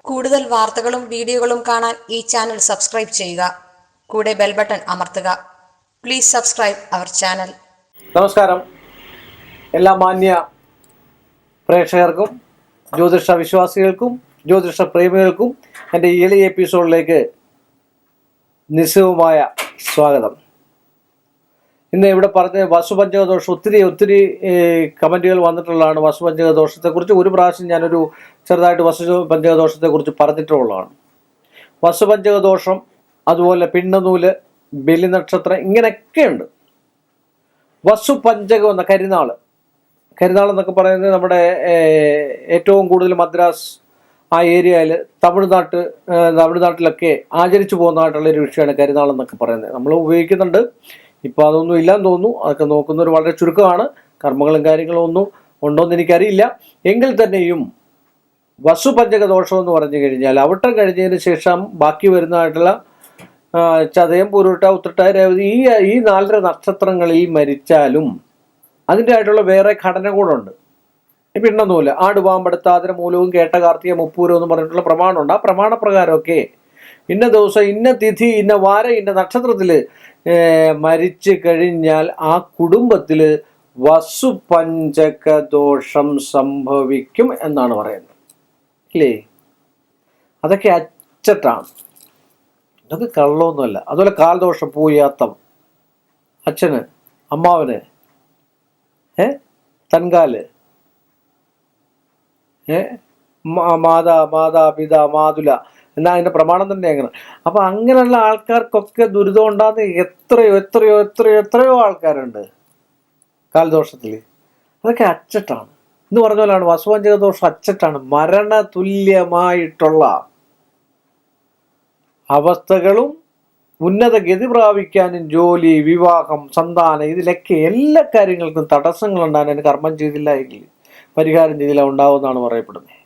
കൂടുതൽ വാർത്തകളും വീഡിയോകളും കാണാൻ ഈ ചാനൽ സബ്സ്ക്രൈബ് ചെയ്യുക. കൂടെ ബെൽ ബട്ടൺ അമർത്തുക. Please subscribe our channel. നമസ്കാരം. എല്ലാ മാന്യ പ്രേക്ഷകർക്കും ജ്യോതിഷ വിശ്വാസികൾക്കും ജ്യോതിഷ പ്രേമികൾക്കും എൻ്റെ ഈ എളിയ എപ്പിസോഡിലേക്ക് നിസ്സയമായ സ്വാഗതം. ഇന്ന് ഇവിടെ പറഞ്ഞ വസുപഞ്ചകദോഷം ഒത്തിരി കമൻറ്റുകൾ വന്നിട്ടുള്ളതാണ്. വസുപഞ്ചകദോഷത്തെക്കുറിച്ച് ഒരു പ്രാവശ്യം ഞാനൊരു ചെറുതായിട്ട് വസുപഞ്ചകദോഷത്തെക്കുറിച്ച് പറഞ്ഞിട്ടുള്ളതാണ്. വസുപഞ്ചകദോഷം, അതുപോലെ പിണ്ണനൂല്, ബലിനക്ഷത്രം, ഇങ്ങനെയൊക്കെ ഉണ്ട്. വസുപഞ്ചകം എന്ന കരിനാൾ എന്നൊക്കെ പറയുന്നത് നമ്മുടെ ഏറ്റവും കൂടുതൽ മദ്രാസ് ആ ഏരിയയിൽ തമിഴ്നാട്ടിലൊക്കെ ആചരിച്ചു പോകുന്നതായിട്ടുള്ളൊരു വിഷയമാണ് കരിനാൾ എന്നൊക്കെ പറയുന്നത്. നമ്മൾ ഉപയോഗിക്കുന്നുണ്ട്. ഇപ്പോൾ അതൊന്നും ഇല്ലാന്ന് തോന്നുന്നു. അതൊക്കെ നോക്കുന്നവർ വളരെ ചുരുക്കമാണ്. കർമ്മങ്ങളും കാര്യങ്ങളും ഒന്നും ഉണ്ടോയെന്ന് എനിക്കറിയില്ല. എങ്കിൽ തന്നെയും വസുപഞ്ചകദോഷം എന്ന് പറഞ്ഞു കഴിഞ്ഞാൽ അവിട്ടം കഴിഞ്ഞതിന് ശേഷം ബാക്കി വരുന്നതായിട്ടുള്ള ചതയം, പൂരുരുട്ട, ഉത്രട്ട, രേവതി ഈ 4 നക്ഷത്രങ്ങളിൽ മരിച്ചാലും അതിൻ്റെ ആയിട്ടുള്ള വേറെ ഘടന കൂടെ ഉണ്ട്. പിണ്ണനൂല്, ആടുപാമ്പെടുത്താതിര മൂലവും കേട്ട കാർത്തിക മുപ്പൂരം എന്ന് പറഞ്ഞിട്ടുള്ള പ്രമാണമുണ്ട്. ആ പ്രമാണപ്രകാരമൊക്കെ ഇന്ന ദിവസം, ഇന്ന തിഥി, ഇന്ന വാരം, ഇന്ന നക്ഷത്രത്തിൽ മരിച്ചു കഴിഞ്ഞാൽ ആ കുടുംബത്തിൽ വസുപഞ്ചകദോഷം സംഭവിക്കും എന്നാണ് പറയുന്നത്. ഇല്ലേ? അതൊക്കെ അച്ചട്ടാണ്, അതൊക്കെ കള്ളമൊന്നുമല്ല. അതുപോലെ കാൽദോഷം, പൂയാത്തം, അച്ഛന്, അമ്മാവന്, തൻകാല്, മാതാ പിത മാതുല എന്നാ അതിൻ്റെ പ്രമാണം തന്നെ അങ്ങനെ. അപ്പം അങ്ങനെയുള്ള ആൾക്കാർക്കൊക്കെ ദുരിതം ഉണ്ടാകുന്ന എത്രയോ ആൾക്കാരുണ്ട് കാൽദോഷത്തിൽ. അതൊക്കെ അച്ചട്ടാണ് എന്ന് പറഞ്ഞ പോലെയാണ് വസുപഞ്ചകദോഷം. അച്ചട്ടാണ്. മരണ തുല്യമായിട്ടുള്ള അവസ്ഥകളും ഉന്നത ഗതി പ്രാപിക്കാനും ജോലി, വിവാഹം, സന്താനം, ഇതിലൊക്കെ എല്ലാ കാര്യങ്ങൾക്കും തടസ്സങ്ങളുണ്ടാകാൻ കർമ്മം ചെയ്തില്ല എങ്കിൽ, പരിഹാരം ചെയ്തില്ല, ഉണ്ടാവുമെന്നാണ് പറയപ്പെടുന്നത്.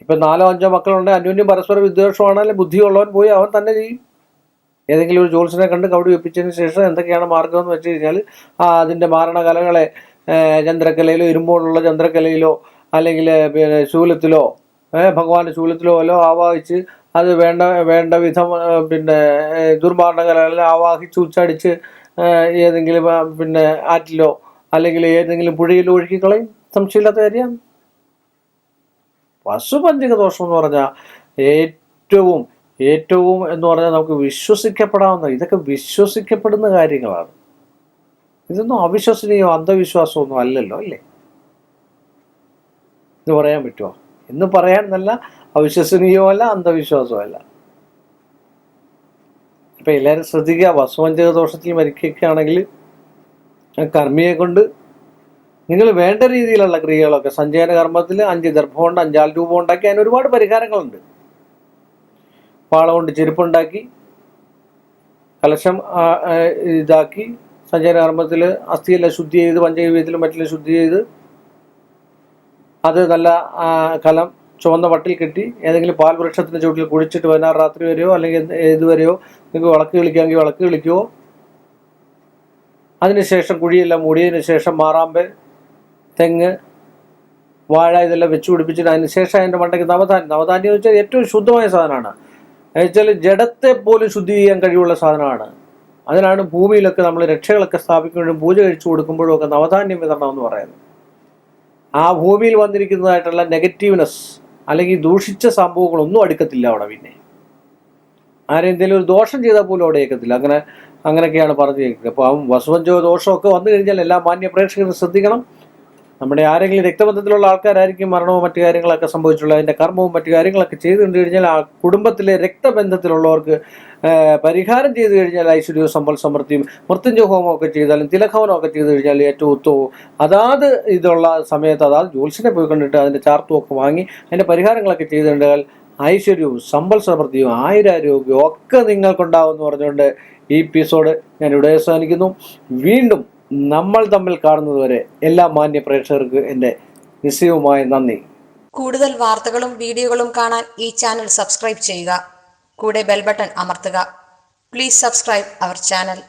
ഇപ്പം 4-5 മക്കളുണ്ടെങ്കിൽ അന്യോന്യം പരസ്പര വിദ്വേഷമാണെങ്കിൽ ബുദ്ധിയുള്ളവൻ പോയി അവൻ തന്നെ ചെയ്യും. ഏതെങ്കിലും ഒരു ജോത്സ്യനെ കണ്ട് കവടി വെപ്പിച്ചതിന് ശേഷം എന്തൊക്കെയാണ് മാർഗമെന്ന് വെച്ച് കഴിഞ്ഞാൽ അതിൻ്റെ മാരണകലകളെ ചന്ദ്രക്കലയിലോ, ഇരുമ്പോടുള്ള ചന്ദ്രക്കലയിലോ, അല്ലെങ്കിൽ പിന്നെ ശൂലത്തിലോ, ഭഗവാന്റെ ശൂലത്തിലോ വല്ലോ ആവാഹിച്ച് അത് വേണ്ട വിധം പിന്നെ ദുർമാരണകലകളിൽ ആവാഹിച്ച് ഉച്ചടിച്ച് ഏതെങ്കിലും പിന്നെ ആറ്റിലോ അല്ലെങ്കിൽ ഏതെങ്കിലും പുഴയിലോ ഒഴുക്കിക്കളയും. സംശയമില്ലാത്ത കാര്യം. വസുപഞ്ചകദോഷം എന്ന് പറഞ്ഞാൽ ഏറ്റവും എന്ന് പറഞ്ഞാൽ നമുക്ക് വിശ്വസിക്കപ്പെടാവുന്ന, ഇതൊക്കെ വിശ്വസിക്കപ്പെടുന്ന കാര്യങ്ങളാണ്. ഇതൊന്നും അവിശ്വസനീയോ അന്ധവിശ്വാസമൊന്നും അല്ലല്ലോ, അല്ലേ? ഇത് പറയാൻ പറ്റുമോ? എന്ന് പറയാൻ നല്ല അവിശ്വസനീയമല്ല, അന്ധവിശ്വാസമല്ല. ഇപ്പം എല്ലാവരും ശ്രദ്ധിക്കുക. വസുപഞ്ചകദോഷത്തിൽ മരിക്കുകയാണെങ്കിൽ കർമ്മിയെ കൊണ്ട് നിങ്ങൾ വേണ്ട രീതിയിലുള്ള ക്രിയകളൊക്കെ, സഞ്ചയന കർമ്മത്തിൽ 5 ദർഭമുണ്ട്, 5 രൂപം ഉണ്ടാക്കി, അതിന് ഒരുപാട് പരിഹാരങ്ങളുണ്ട്. പാള കൊണ്ട് ചെരുപ്പുണ്ടാക്കി, കലശം ഇതാക്കി, സഞ്ചയന കർമ്മത്തിൽ അസ്ഥിയെല്ലാം ശുദ്ധി ചെയ്ത്, പഞ്ചഗവ്യത്തിലും മറ്റിലും ശുദ്ധി ചെയ്ത്, അത് നല്ല കലം ചുവന്ന വട്ടിൽ കെട്ടി ഏതെങ്കിലും പാൽ വൃക്ഷത്തിൻ്റെ ചുവട്ടിൽ കുഴിച്ചിട്ട് 16 രാത്രി വരെയോ അല്ലെങ്കിൽ ഏതുവരെയോ നിങ്ങൾക്ക് വിളക്ക് കളിക്കാമെങ്കിൽ വിളക്ക് കളിക്കുമോ. അതിനുശേഷം കുഴിയെല്ലാം മൂടിയതിന് ശേഷം മാറാമ്പ്, തെങ്ങ്, വാഴ ഇതെല്ലാം വെച്ച് പിടിപ്പിച്ചിട്ട് അതിനുശേഷം അതിൻ്റെ മണ്ടയ്ക്ക് നവധാന്യം എന്ന് വെച്ചാൽ ഏറ്റവും ശുദ്ധമായ സാധനമാണ്. എന്നുവെച്ചാൽ ജഡത്തെ പോലും ശുദ്ധി ചെയ്യാൻ കഴിവുള്ള സാധനമാണ്. അതിനാണ് ഭൂമിയിലൊക്കെ നമ്മൾ രക്ഷകളൊക്കെ സ്ഥാപിക്കുമ്പോഴും പൂജ കഴിച്ചു കൊടുക്കുമ്പോഴും ഒക്കെ നവധാന്യം വിതരണം എന്ന് പറയുന്നത്. ആ ഭൂമിയിൽ വന്നിരിക്കുന്നതായിട്ടുള്ള നെഗറ്റീവ്നെസ് അല്ലെങ്കിൽ ദൂഷിച്ച സംഭവങ്ങളൊന്നും അടുക്കത്തില്ല അവിടെ. പിന്നെ ആരെന്തെങ്കിലും ഒരു ദോഷം ചെയ്താൽ പോലും അവിടെ ഏൽക്കത്തില്ല. അങ്ങനെയൊക്കെയാണ് പറഞ്ഞിരിക്കുന്നത്. അപ്പോൾ വസുപഞ്ചക ദോഷമൊക്കെ വന്നു കഴിഞ്ഞാൽ എല്ലാ മാന്യ പ്രേക്ഷകരും ശ്രദ്ധിക്കണം. നമ്മുടെ ആരെങ്കിലും രക്തബന്ധത്തിലുള്ള ആൾക്കാരായിരിക്കും മരണവും മറ്റു കാര്യങ്ങളൊക്കെ സംഭവിച്ചുള്ളത്. അതിൻ്റെ കർമ്മവും മറ്റു കാര്യങ്ങളൊക്കെ ചെയ്തു കണ്ടു കഴിഞ്ഞാൽ ആ കുടുംബത്തിലെ രക്തബന്ധത്തിലുള്ളവർക്ക് പരിഹാരം ചെയ്തു കഴിഞ്ഞാൽ ഐശ്വര്യവും സമ്പൽ സമൃദ്ധിയും, മൃത്യുഞ്ജയ ഹോമമൊക്കെ ചെയ്താലും തിലഹവനമൊക്കെ ചെയ്തു കഴിഞ്ഞാൽ ഏറ്റവും ഉത്തമവും. അതാത് ഇതുള്ള സമയത്ത് അതാത് ജ്യോത്സ്യനെ പോയി കണ്ടിട്ട് അതിൻ്റെ ചാർത്തുമൊക്കെ വാങ്ങി അതിൻ്റെ പരിഹാരങ്ങളൊക്കെ ചെയ്തു കഴിഞ്ഞാൽ ഐശ്വര്യവും സമ്പൽ സമൃദ്ധിയും ആയുരാരോഗ്യവും ഒക്കെ നിങ്ങൾക്കുണ്ടാവുമെന്ന് പറഞ്ഞുകൊണ്ട് ഈ എപ്പിസോഡ് ഞാൻ ഇവിടെ അവസാനിക്കുന്നു. വീണ്ടും നമ്മൾ തമ്മിൽ കാണുന്നതുവരെ എല്ലാ മാന്യ പ്രേക്ഷകർക്ക് എൻ്റെ നിശ്ചയവുമായ നന്ദി. കൂടുതൽ വാർത്തകളും വീഡിയോകളും കാണാൻ ഈ ചാനൽ സബ്സ്ക്രൈബ് ചെയ്യുക. കൂടെ ബെൽ ബട്ടൺ അമർത്തുക. Please subscribe our channel.